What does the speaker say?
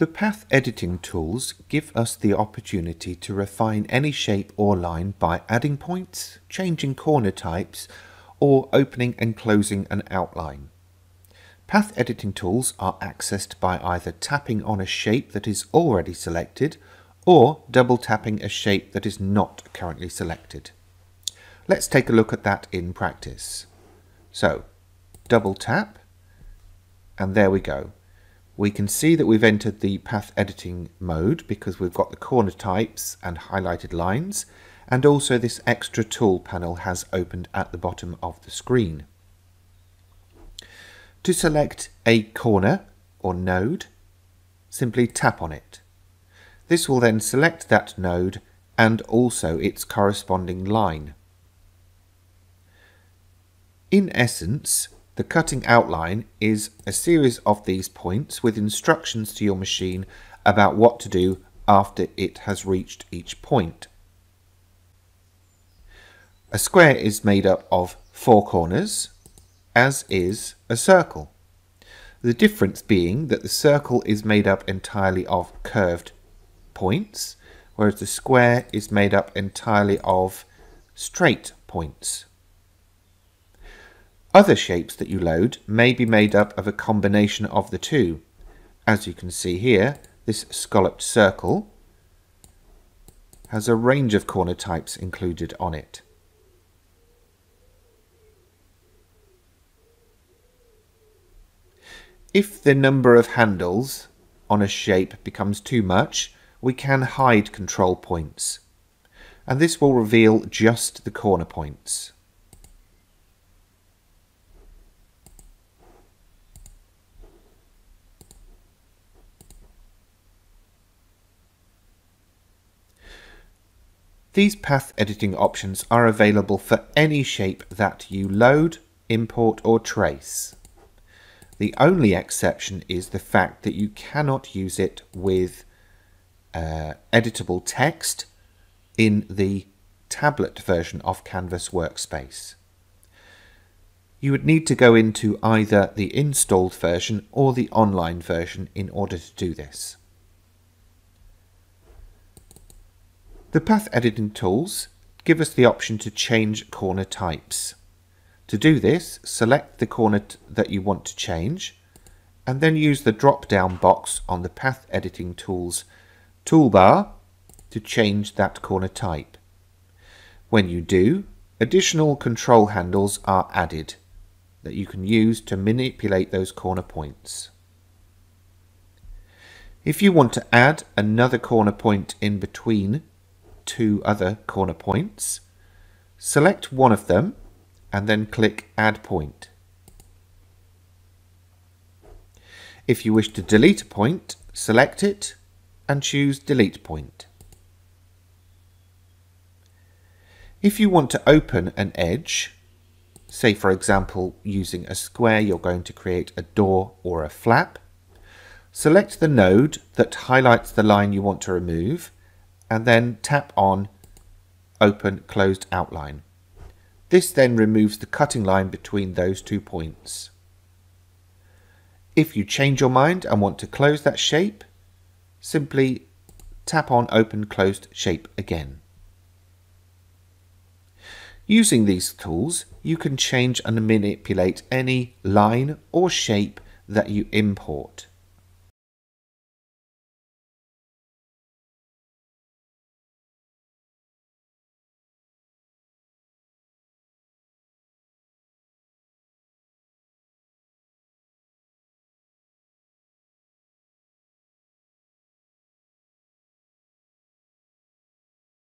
The path editing tools give us the opportunity to refine any shape or line by adding points, changing corner types, or opening and closing an outline. Path editing tools are accessed by either tapping on a shape that is already selected or double tapping a shape that is not currently selected. Let's take a look at that in practice. So, double tap, and there we go. We can see that we've entered the path editing mode because we've got the corner types and highlighted lines, and also this extra tool panel has opened at the bottom of the screen. To select a corner or node, simply tap on it. This will then select that node and also its corresponding line. In essence, the cutting outline is a series of these points with instructions to your machine about what to do after it has reached each point. A square is made up of 4 corners, as is a circle. The difference being that the circle is made up entirely of curved points, whereas the square is made up entirely of straight points. Other shapes that you load may be made up of a combination of the two. As you can see here, this scalloped circle has a range of corner types included on it. If the number of handles on a shape becomes too much, we can hide control points, and this will reveal just the corner points. These path editing options are available for any shape that you load, import or trace. The only exception is the fact that you cannot use it with editable text in the tablet version of Canvas Workspace. You would need to go into either the installed version or the online version in order to do this. The path editing tools give us the option to change corner types. To do this, select the corner that you want to change and then use the drop-down box on the path editing tools toolbar to change that corner type. When you do, additional control handles are added that you can use to manipulate those corner points. If you want to add another corner point in between 2 other corner points, select one of them and then click Add Point. If you wish to delete a point, select it and choose Delete Point. If you want to open an edge, say for example using a square you're going to create a door or a flap, select the node that highlights the line you want to remove and then tap on Open Closed Outline. This then removes the cutting line between those 2 points. If you change your mind and want to close that shape, simply tap on Open Closed Shape again. Using these tools, you can change and manipulate any line or shape that you import.